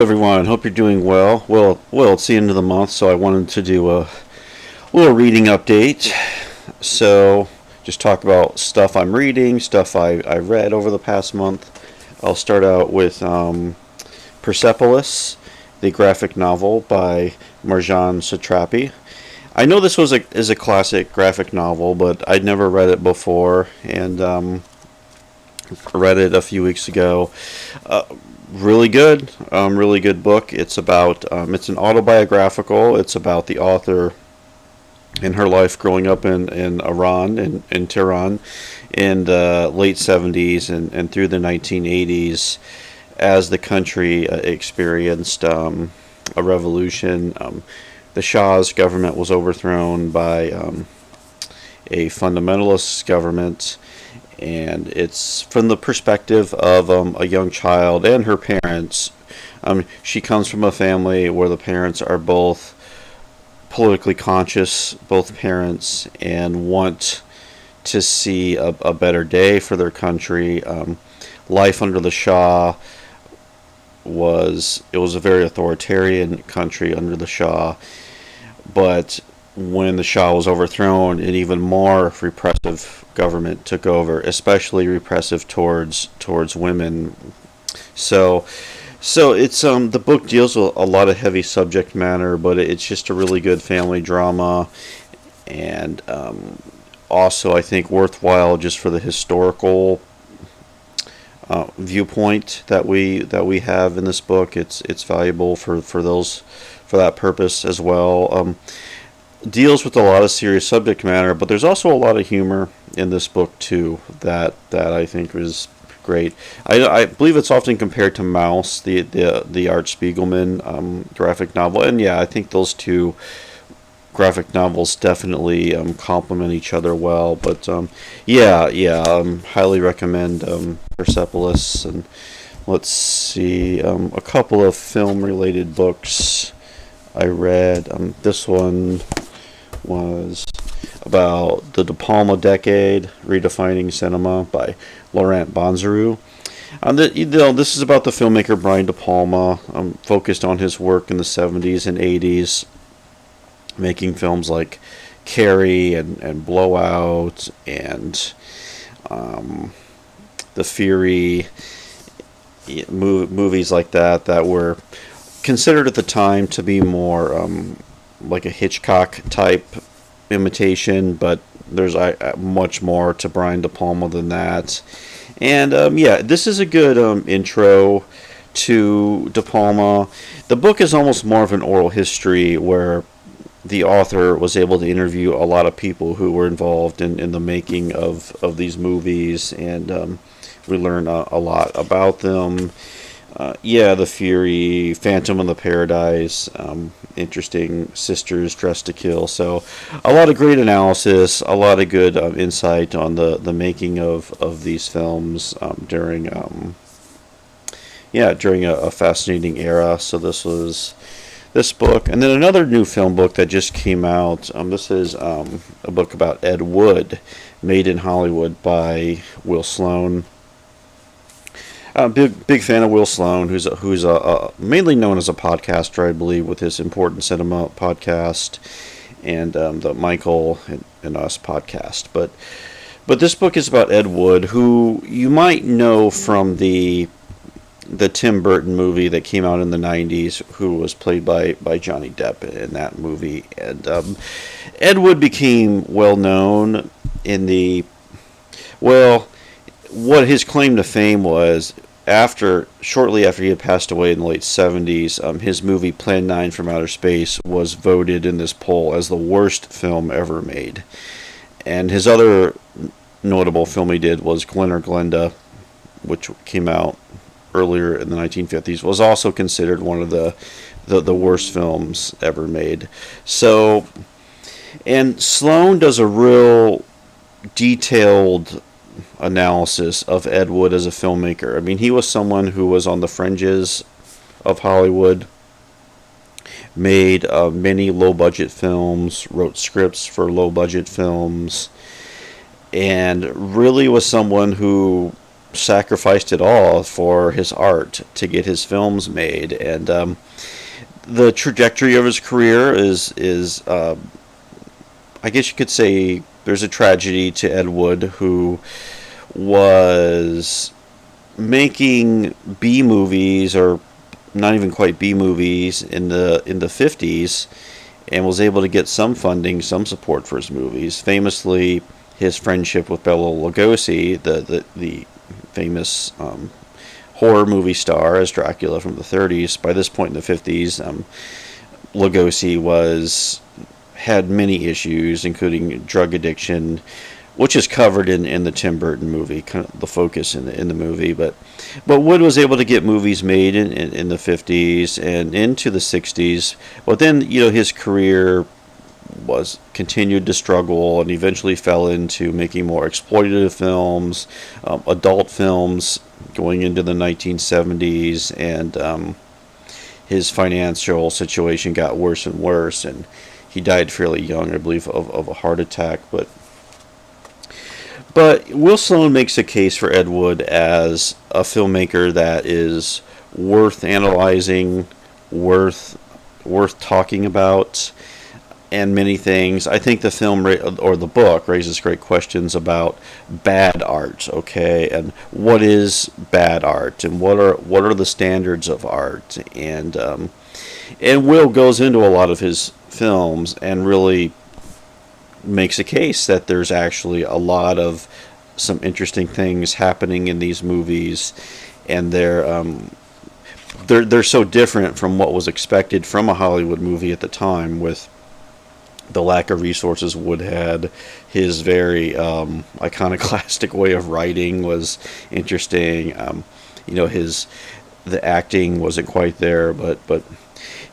Everyone, hope you're doing well. Well, it's the end of the month, so I wanted to do a little reading update. So, just talk about stuff I'm reading, stuff I read over the past month. I'll start out with Persepolis, the graphic novel by Marjane Satrapi. I know this is a classic graphic novel, but I'd never read it before, and read it a few weeks ago. Uh, really good book. It's an autobiographical. It's about the author in her life growing up in Iran, in Tehran, in the late 70s and through the 1980s as the country experienced a revolution. The Shah's government was overthrown by a fundamentalist government, and it's from the perspective of a young child and her parents. She comes from a family where the parents are both politically conscious, both parents, and want to see a better day for their country. Life under the Shah was a very authoritarian country under the Shah, but when the Shah was overthrown, an even more repressive government took over, especially repressive towards women. So it's the book deals with a lot of heavy subject matter, but it's just a really good family drama, and also I think worthwhile just for the historical viewpoint that we have in this book. It's valuable for that purpose as well. Deals with a lot of serious subject matter, but there's also a lot of humor in this book too that I think is great. I believe it's often compared to Mouse, the Art Spiegelman graphic novel, and yeah, I think those two graphic novels definitely complement each other well. But highly recommend Persepolis. And let's see, a couple of film related books I read. This one was about the De Palma decade, Redefining Cinema by Laurent Bouzerau. This is about the filmmaker Brian De Palma, focused on his work in the 70s and 80s, making films like Carrie and Blowout and The Fury, movies like that were considered at the time to be more like a Hitchcock type imitation, but there's much more to Brian De Palma than that. And this is a good intro to De Palma. The book is almost more of an oral history where the author was able to interview a lot of people who were involved in the making of these movies, and we learn a lot about them. The Fury, Phantom of the Paradise, interesting Sisters Dressed to Kill. So a lot of great analysis, a lot of good insight on the making of these films during a fascinating era. So this was this book, and then another new film book that just came out. This is a book about Ed Wood, Made in Hollywood by Will Sloan. Big fan of Will Sloan, who's mainly known as a podcaster, I believe, with his Important Cinema podcast and the Michael and Us podcast. But this book is about Ed Wood, who you might know from the Tim Burton movie that came out in the 90s, who was played by Johnny Depp in that movie. And Ed Wood became well known what his claim to fame was, shortly after he had passed away in the late 70s, his movie Plan 9 from Outer Space was voted in this poll as the worst film ever made. And his other notable film he did was Glen or Glenda, which came out earlier in the 1950s, was also considered one of the worst films ever made. So, and Sloan does a real detailed analysis of Ed Wood as a filmmaker. I mean, he was someone who was on the fringes of Hollywood, made many low-budget films, wrote scripts for low-budget films, and really was someone who sacrificed it all for his art to get his films made. And the trajectory of his career is I guess you could say there's a tragedy to Ed Wood, who was making B movies, or not even quite B movies, in the 50s, and was able to get some funding, some support for his movies. Famously, his friendship with Bela Lugosi, the famous horror movie star as Dracula from the 30s. By this point in the 50s, Lugosi had many issues, including drug addiction, which is covered in the Tim Burton movie, kind of the focus in the movie. But Wood was able to get movies made in the 50s and into the 60s. But then, his career continued to struggle, and eventually fell into making more exploitative films, adult films, going into the 1970s, and his financial situation got worse and worse, and he died fairly young, I believe, of a heart attack. But Will Sloan makes a case for Ed Wood as a filmmaker that is worth analyzing, worth talking about, and many things. I think the film or the book raises great questions about bad art, okay, and what is bad art, and what are the standards of art, and Will goes into a lot of his films and really makes a case that there's actually a lot of some interesting things happening in these movies, and they're so different from what was expected from a Hollywood movie at the time, with the lack of resources Wood had. His very iconoclastic way of writing was interesting. The acting wasn't quite there, but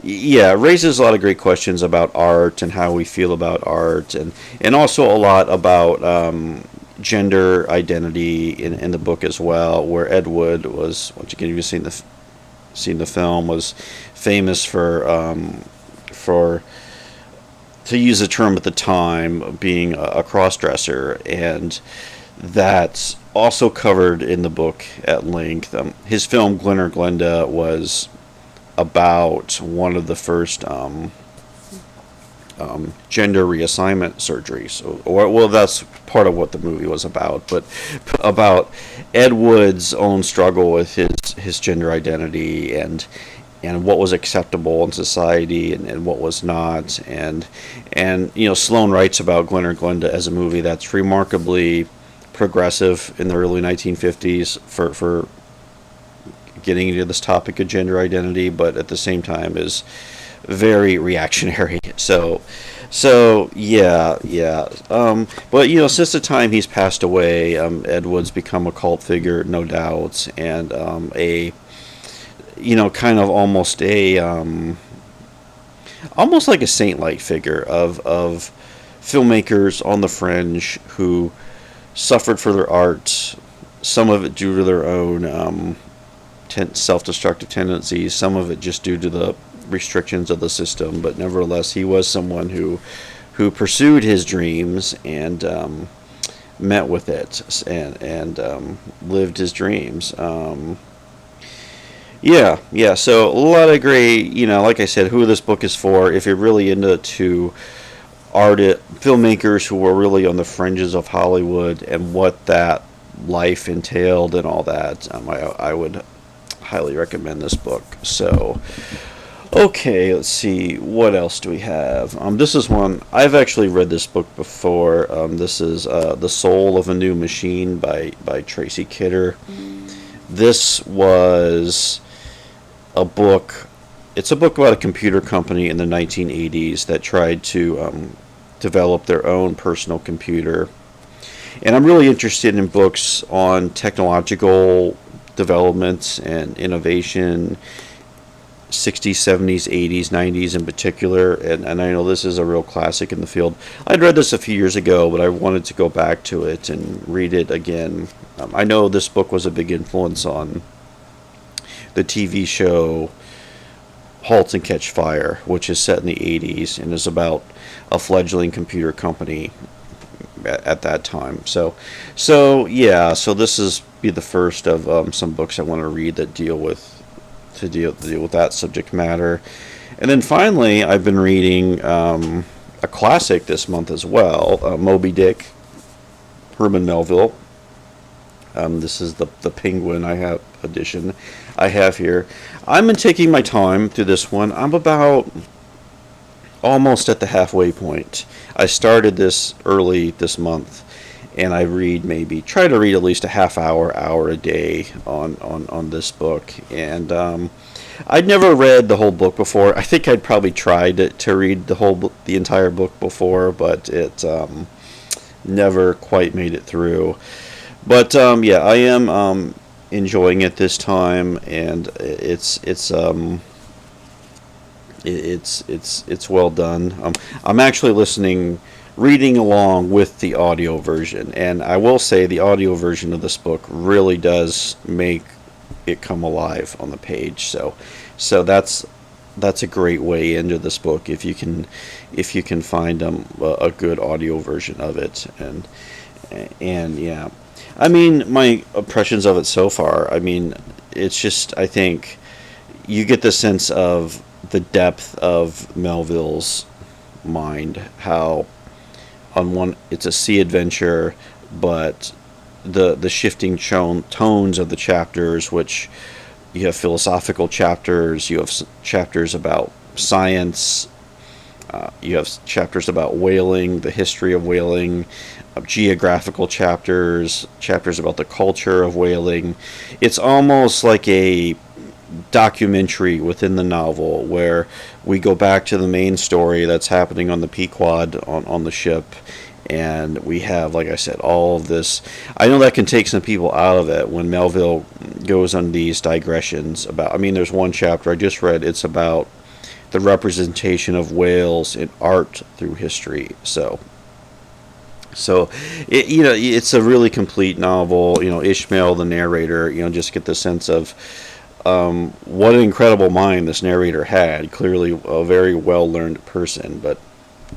yeah, it raises a lot of great questions about art and how we feel about art, and also a lot about gender identity in the book as well, where Ed Wood was, once again, if you've seen the film, was famous for, to use the term at the time, being a cross-dresser, and that's also covered in the book at length. His film Glen or Glenda was about one of the first gender reassignment surgeries. Well, that's part of what the movie was about, but about Ed Wood's own struggle with his gender identity, and what was acceptable in society, and what was not. And Sloan writes about Glen or Glenda as a movie that's remarkably progressive in the early 1950s for getting into this topic of gender identity, but at the same time is very reactionary. So yeah. But since the time he's passed away, Ed Wood's become a cult figure, no doubt, and a kind of almost like a saint-like figure of filmmakers on the fringe who suffered for their art, some of it due to their own self-destructive tendencies, some of it just due to the restrictions of the system. But nevertheless, he was someone who pursued his dreams and met with it, and lived his dreams. Yeah. So a lot of great, like I said, who this book is for, if you're really into filmmakers who were really on the fringes of Hollywood and what that life entailed and all that. I would highly recommend this book. So, okay, let's see, what else do we have? This is one, I've actually read this book before. This is The Soul of a New Machine by Tracy Kidder. This was it's a book about a computer company in the 1980s that tried to develop their own personal computer. And I'm really interested in books on technological developments and innovation, 60s, 70s, 80s, 90s in particular, and I know this is a real classic in the field. I'd read this a few years ago, but I wanted to go back to it and read it again. I know this book was a big influence on the TV show *Halt and Catch Fire*, which is set in the 80s and is about a fledgling computer company at that time. So yeah. So this is be the first of some books I want to read that deal with that subject matter. And then finally, I've been reading a classic this month as well, Moby Dick, Herman Melville. This is the Penguin edition I have here. I've been taking my time through this one. I'm about almost at the halfway point. I started this early this month, and I try to read at least a hour a day on this book. And I'd never read the whole book before. I think I'd probably tried to read the entire book before, but it never quite made it through. But yeah, I am enjoying it this time, and it's well done. I'm actually reading along with the audio version, and I will say the audio version of this book really does make it come alive on the page. So that's a great way into this book if you can find a good audio version of it. And yeah, I mean, my impressions of it so far, I mean, it's just, I think you get the sense of the depth of Melville's mind, how it's a sea adventure, but the shifting tones of the chapters, which you have philosophical chapters, you have chapters about science, you have chapters about whaling, the history of whaling, geographical chapters about the culture of whaling. It's almost like a documentary within the novel where we go back to the main story that's happening on the Pequod on the ship, and we have, like I said, all of this. I know that can take some people out of it when Melville goes on these digressions about, I mean, there's one chapter I just read, it's about the representation of whales in art through history. So it's a really complete novel. Ishmael, the narrator, just get the sense of what an incredible mind this narrator had. Clearly a very well-learned person, but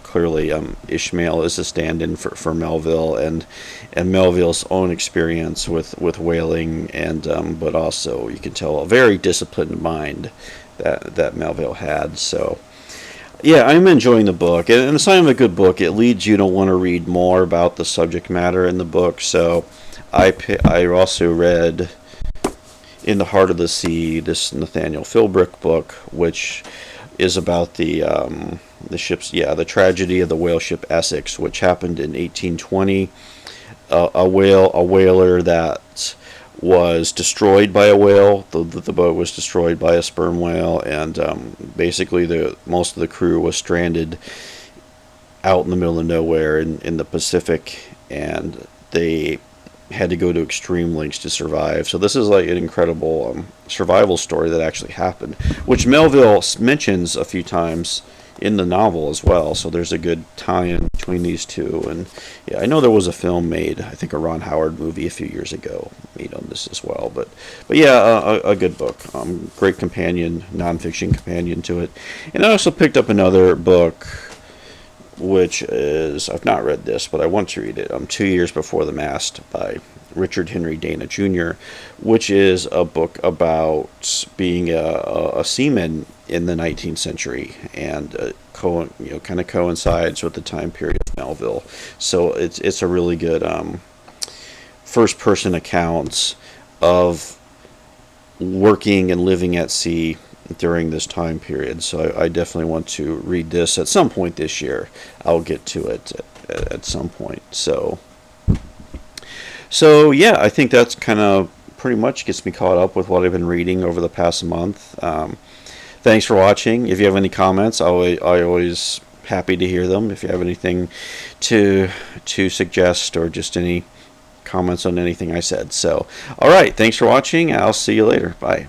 clearly Ishmael is a stand-in for Melville and Melville's own experience with whaling, and but also you can tell a very disciplined mind that Melville had. So yeah, I'm enjoying the book, and the sign of a good book, it leads you to want to read more about the subject matter in the book. So I also read In the Heart of the Sea, this Nathniel Philbrick book, which is about the tragedy of the whale ship Essex, which happened in 1820. A whaler that was destroyed by a whale. The boat was destroyed by a sperm whale, and basically most of the crew was stranded out in the middle of nowhere in the Pacific, and they had to go to extreme lengths to survive. So this is like an incredible survival story that actually happened, which Melville mentions a few times in the novel as well. So there's a good tie-in between these two. And yeah, I know there was a film made, I think a Ron Howard movie a few years ago made on this as well. But yeah, a good book. Great companion, nonfiction companion to it. And I also picked up another book, which is, I've not read this, but I want to read it, 2 Years Before the Mast by Richard Henry Dana Jr., which is a book about being a seaman in the 19th century, and kind of coincides with the time period of Melville. So it's a really good first-person account of working and living at sea during this time period. So I definitely want to read this at some point this year. I'll get to it at some point. So yeah, I think that's kind of pretty much gets me caught up with what I've been reading over the past month. Thanks for watching. If you have any comments, I always happy to hear them. If you have anything to suggest, or just any comments on anything I said. So all right, thanks for watching. I'll see you later. Bye.